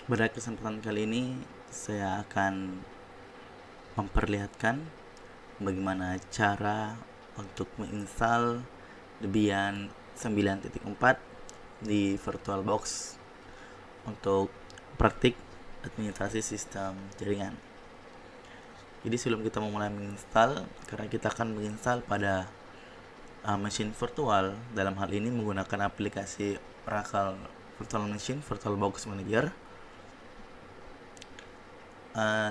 Pada kesempatan kali ini saya akan memperlihatkan bagaimana cara untuk menginstal Debian 9.4 di VirtualBox untuk praktik administrasi sistem jaringan. Jadi sebelum kita memulai menginstal, karena kita akan menginstal pada mesin virtual, dalam hal ini menggunakan aplikasi Oracle Virtual Machine VirtualBox Manager.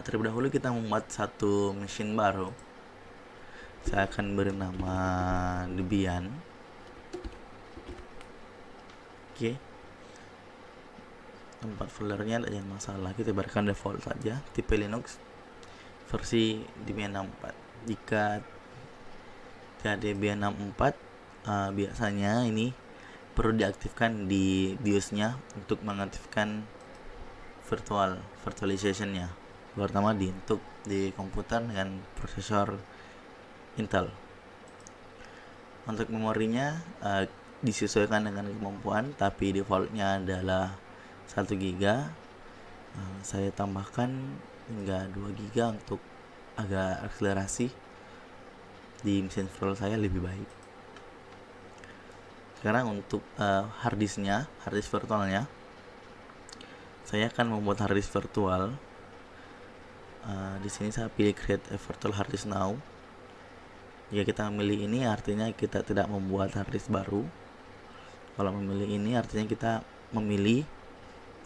Terlebih dahulu kita membuat satu mesin baru. Saya akan beri nama Debian. Oke. Tempat foldernya tidak masalah, kita berikan default saja, tipe Linux, versi Debian 64. Jika tidak Debian 64, biasanya ini perlu diaktifkan di BIOS-nya untuk mengaktifkan virtualization-nya, pertama untuk di komputer dengan prosesor Intel. Untuk memorinya disesuaikan dengan kemampuan, tapi defaultnya adalah 1 GB. Saya tambahkan hingga 2 GB untuk agak akselerasi di mesin virtual saya lebih baik. Sekarang untuk hard disk virtualnya, saya akan membuat hard disk virtual. Di sini saya pilih create a virtual hard disk now. Jika kita memilih ini, artinya kita tidak membuat hard disk baru. Kalau memilih ini, artinya kita memilih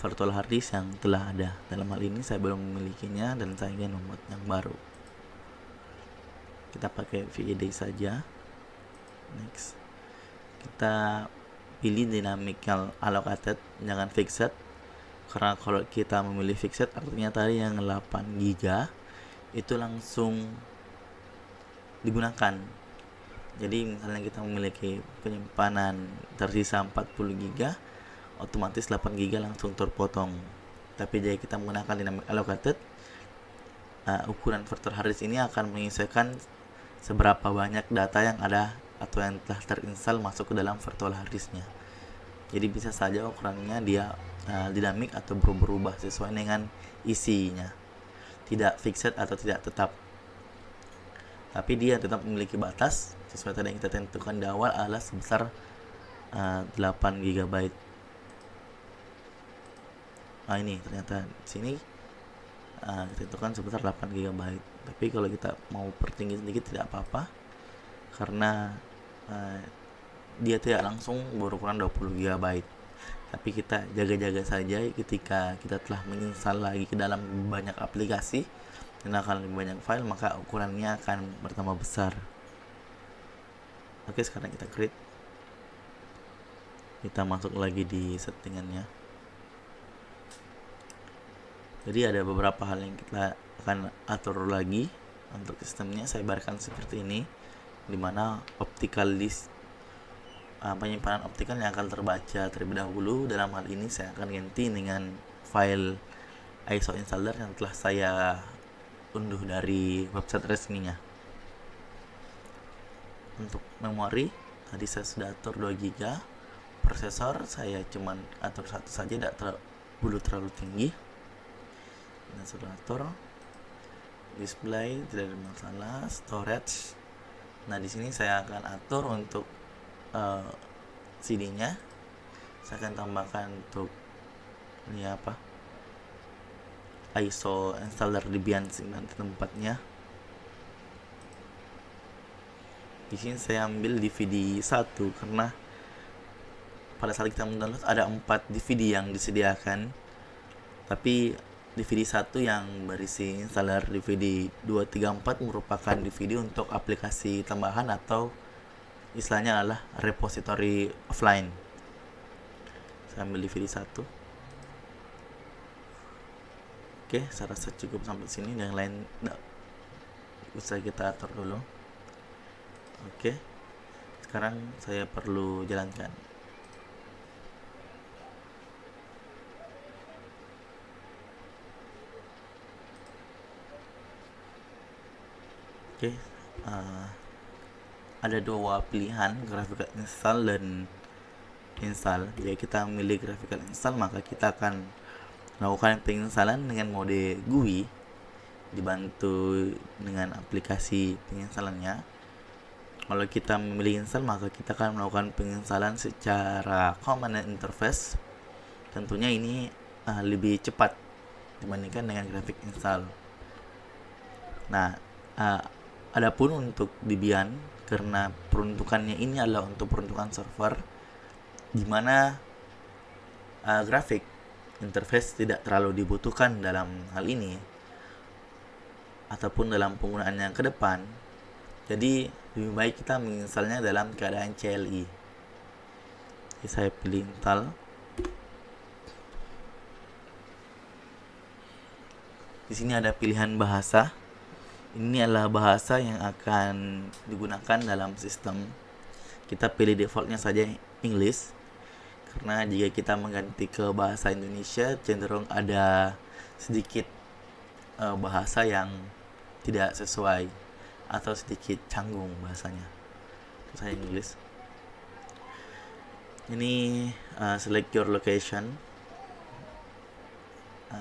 virtual hard disk yang telah ada. Dalam hal ini saya belum memilikinya dan saya ingin membuat yang baru. Kita pakai VED saja. Next. Kita pilih dynamical allocated, jangan fixed. Karena kalau kita memilih fixed, artinya tadi yang 8 GB itu langsung digunakan. Jadi misalnya kita memiliki penyimpanan tersisa 40 GB, otomatis 8 GB langsung terpotong. Tapi jika kita menggunakan dynamic allocated, ukuran virtual hard disk ini akan menyesuaikan seberapa banyak data yang ada atau yang telah terinstall masuk ke dalam virtual hard disknya. Jadi bisa saja ukurannya dia dinamik atau berubah sesuai dengan isinya, tidak fixed atau tidak tetap. Tapi dia tetap memiliki batas sesuai tadi yang kita tentukan di awal adalah sebesar 8 GB. Ini ternyata di sini kita tentukan sebesar 8 GB. Tapi kalau kita mau pertinggi sedikit tidak apa-apa, karena dia tidak langsung berukuran 20 GB. Tapi kita jaga-jaga saja ketika kita telah menginstal lagi ke dalam banyak aplikasi dan akan lebih banyak file, maka ukurannya akan bertambah besar. Oke, sekarang kita create. Kita masuk lagi di settingannya. Jadi ada beberapa hal yang kita akan atur lagi untuk sistemnya. Saya berikan seperti ini, dimana optical disk, penyimpanan optikal yang akan terbaca terlebih dahulu. Dalam hal ini saya akan ganti dengan file ISO installer yang telah saya unduh dari website resminya. Untuk memori tadi saya sudah atur 2 GB. Prosesor saya cuman atur satu saja, tidak terlalu tinggi. Dan sudah atur display, tidak ada masalah. Storage, nah di sini saya akan atur untuk CD-nya. Saya akan tambahkan untuk ini ISO installer Debian 9.4-nya. Di sini saya ambil DVD 1 karena pada saat kita mendownload ada 4 DVD yang disediakan. Tapi DVD 1 yang berisi installer DVD 234 merupakan DVD untuk aplikasi tambahan atau istilahnya adalah repository offline. Saya ambil DVD 1. Oke, saya rasa cukup sampai sini. Yang lain usah kita atur dulu. Oke, sekarang saya perlu jalankan. Oke, ada dua pilihan, graphical install dan install. Jika kita memilih graphical install, maka kita akan melakukan penginstalan dengan mode GUI dibantu dengan aplikasi penginstalannya. Kalau kita memilih install, maka kita akan melakukan penginstalan secara command and interface. Tentunya ini lebih cepat dibandingkan dengan graphic install. Nah, adapun untuk Debian, karena peruntukannya ini adalah untuk peruntukan server, di mana graphic interface tidak terlalu dibutuhkan dalam hal ini ataupun dalam penggunaan yang ke depan. Jadi lebih baik kita menginstalnya dalam keadaan CLI. Jadi saya pilih install. Di sini ada pilihan bahasa. Ini adalah bahasa yang akan digunakan dalam sistem. Kita pilih defaultnya saja English, karena jika kita mengganti ke bahasa Indonesia cenderung ada sedikit bahasa yang tidak sesuai atau sedikit canggung bahasanya. Saya English. Ini select your location,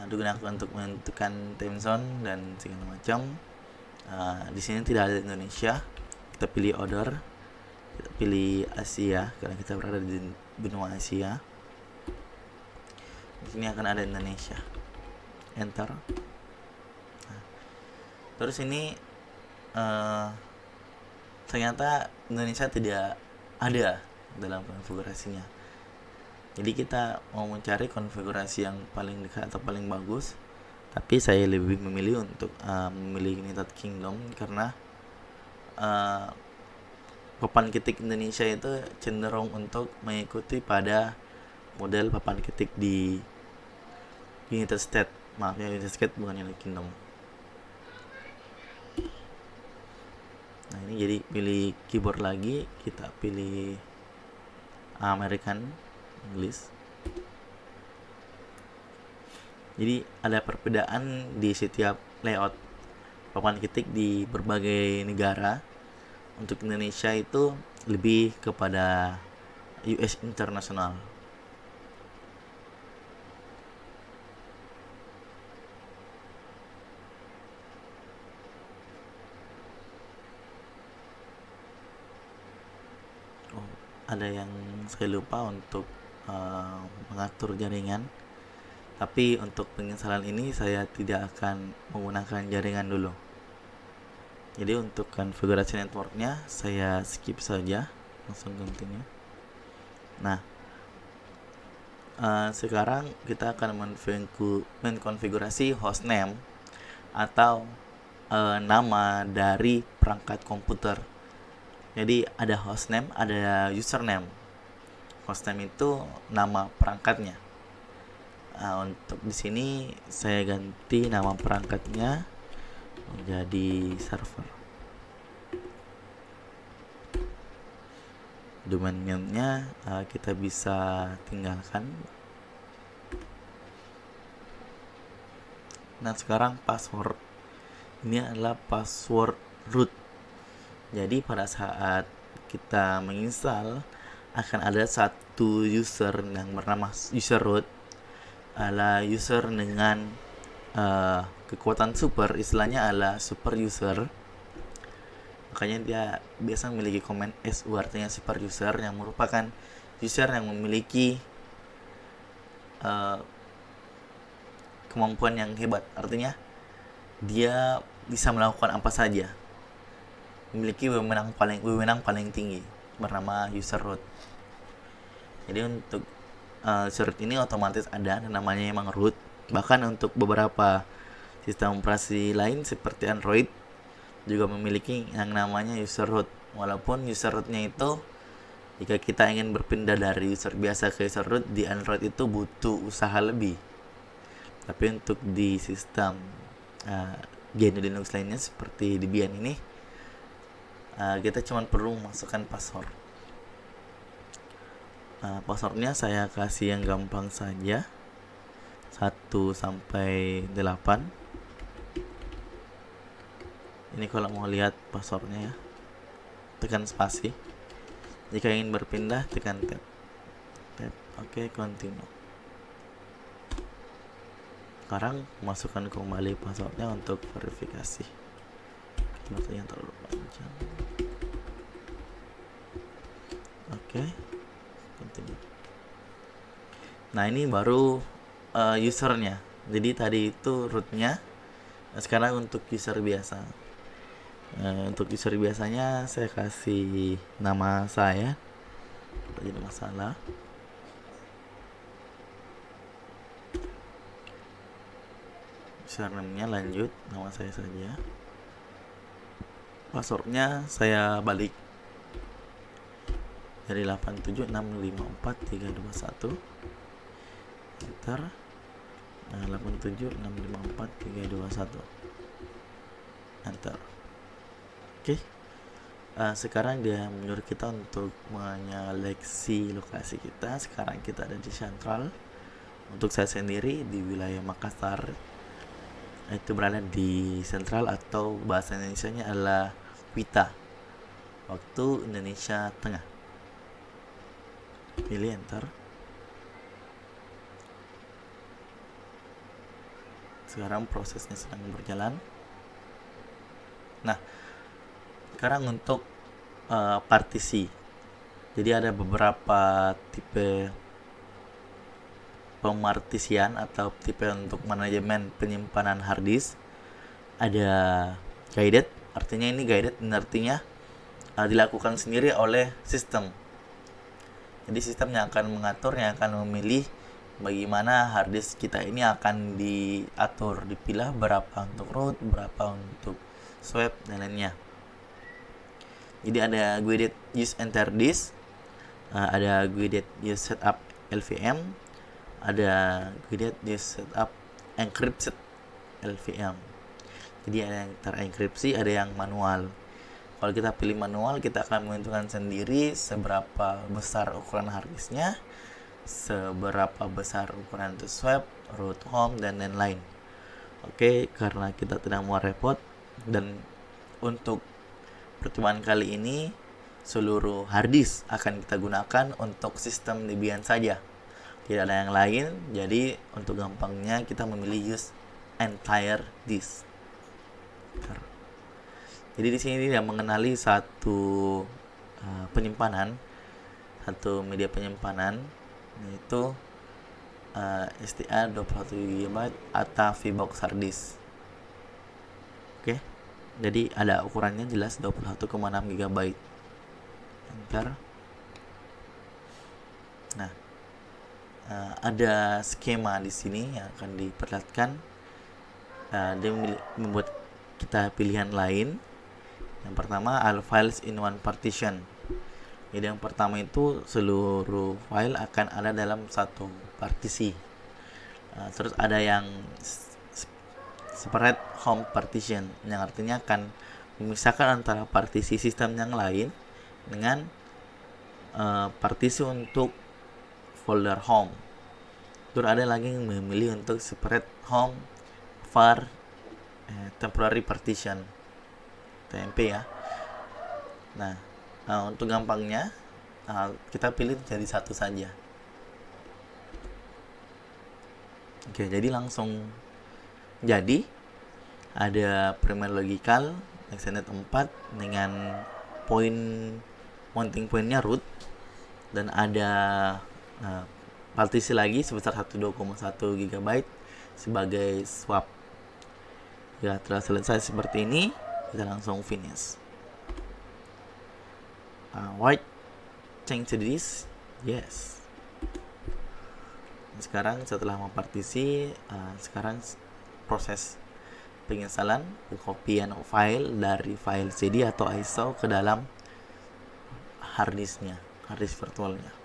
digunakan untuk menentukan time zone dan segala macam. Di sini tidak ada Indonesia. Kita pilih order, kita pilih Asia karena kita berada di benua Asia. Di sini akan ada Indonesia. Enter. Terus ini ternyata Indonesia tidak ada dalam konfigurasinya. Jadi kita mau mencari konfigurasi yang paling dekat atau paling bagus, tapi saya lebih memilih untuk memilih United Kingdom karena papan ketik Indonesia itu cenderung untuk mengikuti pada model papan ketik di United States. Maaf ya, United States bukan United Kingdom. Nah, ini jadi pilih keyboard lagi, kita pilih American English. Jadi ada perbedaan di setiap layout papan ketik di berbagai negara. Untuk Indonesia itu lebih kepada US internasional. Ada yang saya lupa untuk mengatur jaringan, tapi untuk penginstalan ini saya tidak akan menggunakan jaringan dulu. Jadi untuk konfigurasi networknya saya skip saja, langsung continue. Nah, sekarang kita akan mengkonfigurasi hostname atau nama dari perangkat komputer. Jadi ada hostname, ada username. Hostname itu nama perangkatnya. Untuk di sini saya ganti nama perangkatnya menjadi server. Domain name-nya kita bisa tinggalkan. Nah, sekarang password. Ini adalah password root. Jadi pada saat kita menginstal akan ada satu user yang bernama user root, adalah user dengan kekuatan super, istilahnya adalah super user. Makanya dia biasa memiliki komen SU, artinya super user, yang merupakan user yang memiliki kemampuan yang hebat. Artinya dia bisa melakukan apa saja, memiliki wewenang paling tinggi, bernama user root. Jadi untuk user root ini otomatis ada, dan namanya emang root. Bahkan untuk beberapa sistem operasi lain seperti Android juga memiliki yang namanya user root. Walaupun user rootnya itu, jika kita ingin berpindah dari user biasa ke user root di Android itu butuh usaha lebih. Tapi untuk di sistem GNU Linux lainnya seperti Debian ini, kita cuma perlu memasukkan password. Passwordnya saya kasih yang gampang saja, 1 sampai 8. Ini kalau mau lihat passwordnya ya, tekan spasi. Jika ingin berpindah, tekan tab. Oke, continue. Sekarang masukkan kembali passwordnya untuk verifikasi. Yang terlalu panjang. Oke, continue. Nah, ini baru usernya. Jadi tadi itu rootnya. Sekarang untuk user biasa. Untuk user biasanya saya kasih nama saya. Jadi masalah. Username-nya lanjut, nama saya saja. Passwordnya saya balik dari 8765431. Enter. Nah, 8765431. Enter. Oke. Sekarang dia menyuruh kita untuk menyeleksi lokasi kita. Sekarang kita ada di Central. Untuk saya sendiri di wilayah Makassar, itu berada di Central, atau bahasa Indonesianya adalah WITA, waktu Indonesia Tengah. Pilih enter. Sekarang prosesnya sedang berjalan. Nah, sekarang untuk partisi. Jadi ada beberapa tipe pemartisian atau tipe untuk manajemen penyimpanan hard disk. Ada guided, artinya ini guided artinya dilakukan sendiri oleh sistem. Jadi sistem yang akan mengatur, yang akan memilih bagaimana hard disk kita ini akan diatur, dipilah berapa untuk root, berapa untuk swap dan lainnya. Jadi ada guided use enter disk, ada guided use setup LVM, ada guided use setup encrypted LVM. Jadi ada yang terenkripsi, ada yang manual. Kalau kita pilih manual, kita akan menentukan sendiri seberapa besar ukuran harddisknya, seberapa besar ukuran untuk swap, root, home, dan lain-lain. Oke, karena kita tidak mau repot, dan untuk percobaan kali ini seluruh harddisk akan kita gunakan untuk sistem Debian saja, tidak ada yang lain. Jadi untuk gampangnya kita memilih use entire disk. Jadi di sini dia mengenali satu penyimpanan, satu media penyimpanan, yaitu STA 21 GB atau VBox hard disk. Oke. Jadi ada ukurannya jelas 21,6 GB. Enter. Nah, ada skema di sini yang akan diperlihatkan. Dia membuat kita pilihan lain. Yang pertama, all files in one partition. Jadi yang pertama itu seluruh file akan ada dalam satu partisi. Terus ada yang separate home partition, yang artinya akan memisahkan antara partisi sistem yang lain dengan partisi untuk folder home. Terus ada lagi yang memilih untuk separate home var temporary partition, TMP ya. Nah, untuk gampangnya kita pilih jadi satu saja. Oke, jadi langsung jadi ada primer logical extended 4 dengan mounting pointnya root, dan ada partisi lagi sebesar 12,1 GB sebagai swap. Ya, telah selesai seperti ini, kita langsung finish. Right, change to this, yes. Sekarang setelah mempartisi, sekarang proses penginstalan pengkopian file dari file CD atau ISO ke dalam hard disk virtualnya.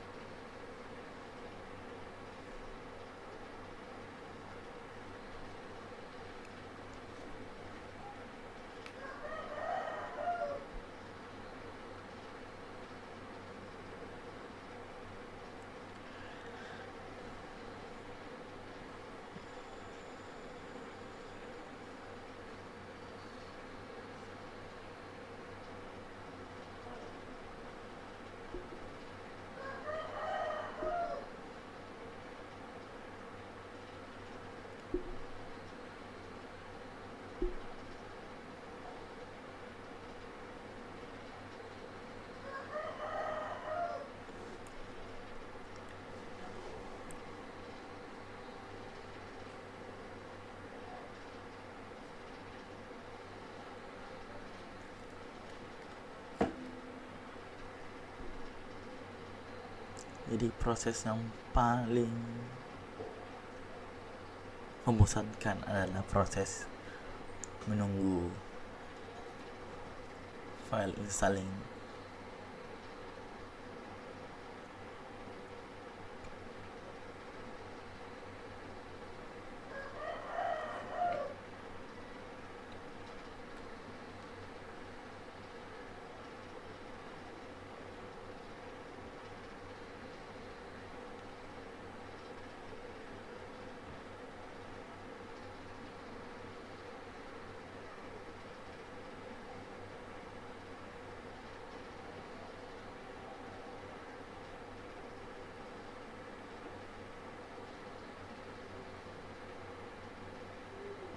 Jadi proses yang paling membosankan adalah proses menunggu file installing.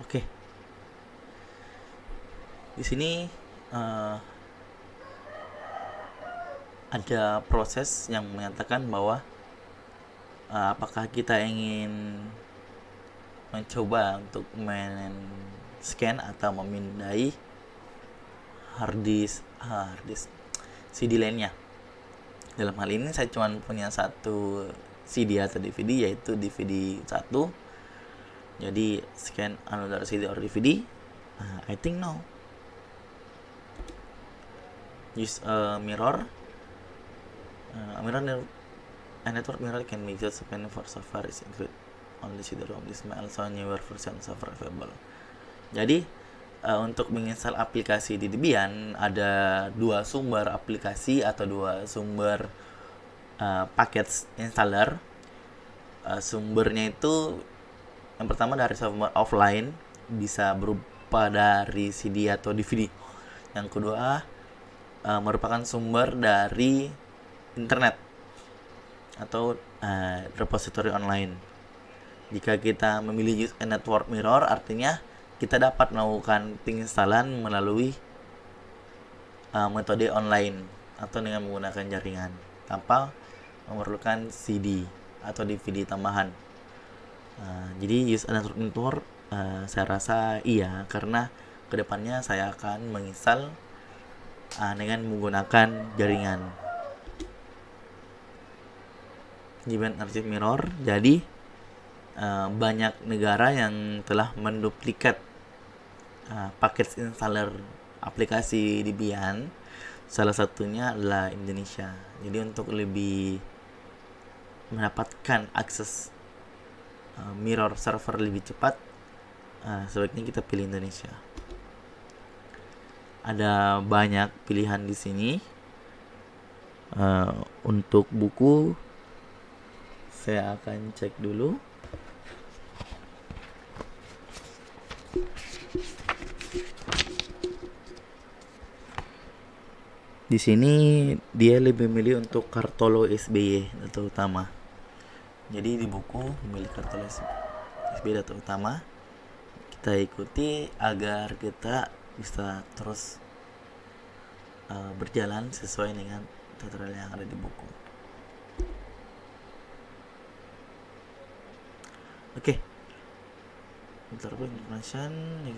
Oke. Di sini ada proses yang menyatakan bahwa apakah kita ingin mencoba untuk scan atau memindai hard disk CD lainnya. Dalam hal ini saya cuma punya satu CD atau DVD, yaitu DVD 1. Jadi scan another CD or DVD, I think no. Use a mirror. A network mirror can be used for software is include only CD-ROM. This may also newer version software available. Jadi untuk menginstal aplikasi di Debian ada dua sumber aplikasi atau dua sumber paket installer. Sumbernya itu yang pertama dari sumber offline, bisa berupa dari CD atau DVD. Yang kedua merupakan sumber dari internet atau repository online. Jika kita memilih use a network mirror, artinya kita dapat melakukan penginstalan melalui metode online atau dengan menggunakan jaringan tanpa memerlukan CD atau DVD tambahan. Jadi use a network saya rasa iya, karena kedepannya saya akan menginstal dengan menggunakan jaringan. Debian Archive Mirror. Jadi banyak negara yang telah menduplikat paket installer aplikasi Debian. Salah satunya adalah Indonesia. Jadi untuk lebih mendapatkan akses mirror server lebih cepat, sebaiknya kita pilih Indonesia. Ada banyak pilihan di sini. Untuk buku saya akan cek dulu. Di sini dia lebih memilih untuk Kartolo SBY data utama. Jadi di buku memilih Kartolo SBY data utama. Kita ikuti agar kita bisa terus berjalan sesuai dengan tutorial yang ada di buku. Oke. Interval information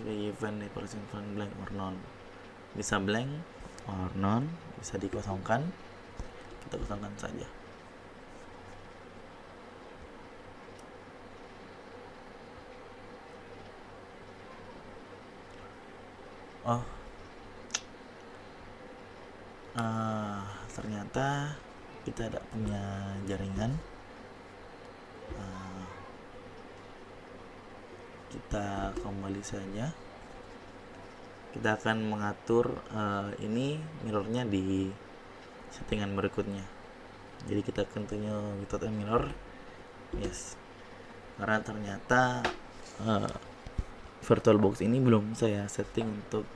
event decoration blank or none. Bisa blank or none, bisa dikosongkan. Kita kosongkan saja. Ternyata kita tidak punya jaringan. Kita kembali saja. Kita akan mengatur ini mirrornya di settingan berikutnya. Jadi kita continue without a mirror. Yes. Karena ternyata VirtualBox ini belum saya setting untuk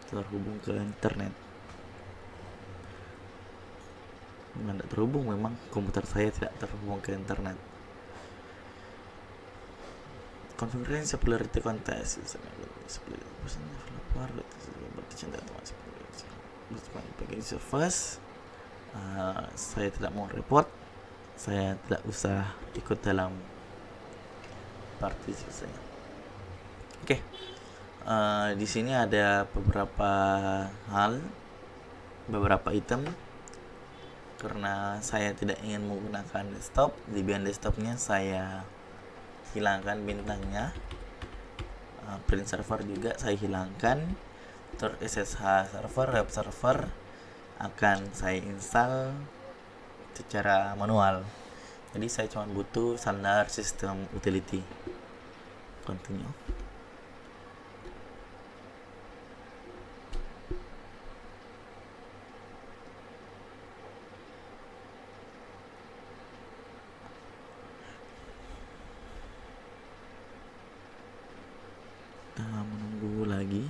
terhubung ke internet. Tidak terhubung, memang komputer saya tidak terhubung ke internet. Configuration popularity contest first. Saya tidak mau report, saya tidak usah ikut dalam partisipasinya. Oke. Di sini ada beberapa hal, beberapa item karena saya tidak ingin menggunakan desktop, Debian desktopnya saya hilangkan bintangnya. Print server juga saya hilangkan, terus SSH server, web server akan saya install secara manual. Jadi saya cuma butuh standar sistem utility. Continue. Kita menunggu lagi.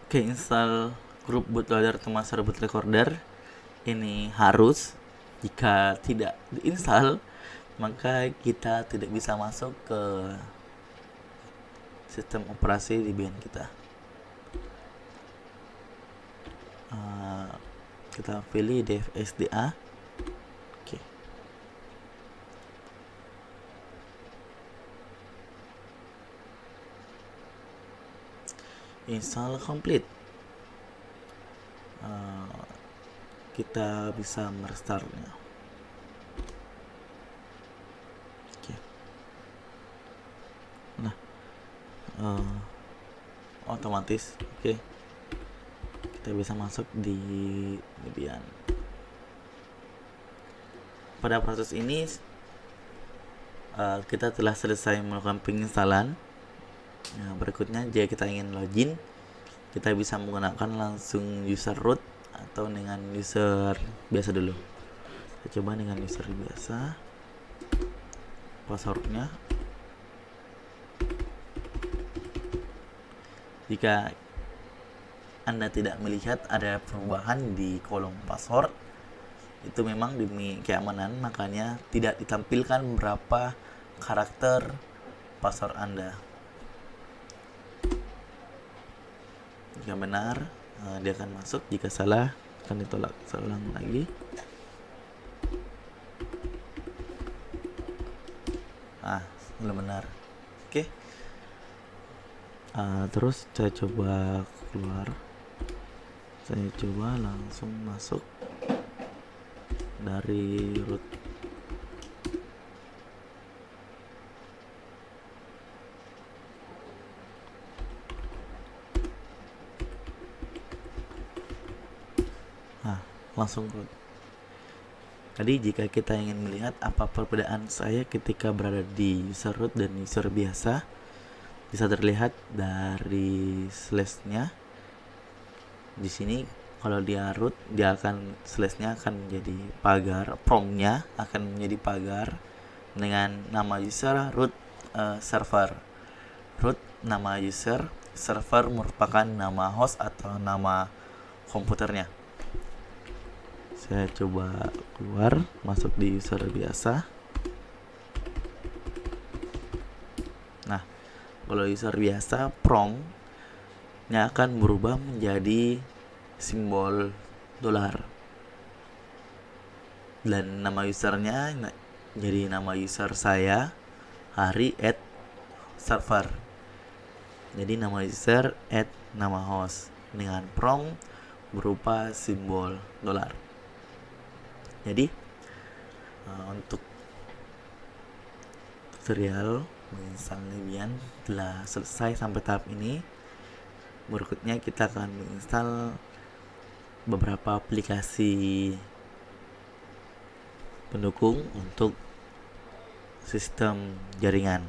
Oke, install grup bootloader atau master boot recorder. Ini harus. Jika tidak diinstal, maka kita tidak bisa masuk ke sistem operasi Debian kita. Kita pilih dfsda. Oke. Install complete. Kita bisa merestartnya. Oke. Nah, otomatis. Oke. Kita bisa masuk di Debian. Pada proses ini kita telah selesai melakukan penginstalan. Nah, berikutnya jika kita ingin login, kita bisa menggunakan langsung user root atau dengan user biasa dulu. Kita coba dengan user biasa. Passwordnya, jika Anda tidak melihat ada perubahan di kolom password, itu memang demi keamanan, makanya tidak ditampilkan berapa karakter password Anda. Jika benar, dia akan masuk. Jika salah, akan ditolak. Seulang lagi. Belum benar. Oke. Terus saya coba keluar. Saya coba langsung masuk dari root. Langsung root. Tadi jika kita ingin melihat apa perbedaan saya ketika berada di user root dan user biasa, bisa terlihat dari slashnya. Di sini kalau dia root, dia akan slashnya akan menjadi pagar, promptnya akan menjadi pagar dengan nama user root server. Root nama user, server merupakan nama host atau nama komputernya. Saya coba keluar, masuk di user biasa. Nah, kalau user biasa, promptnya akan berubah menjadi simbol dolar. Dan nama usernya jadi nama user saya, hari @server. Jadi nama user @nama host dengan prompt berupa simbol dolar. Jadi untuk tutorial menginstal Debian telah selesai sampai tahap ini. Berikutnya kita akan menginstal beberapa aplikasi pendukung untuk sistem jaringan.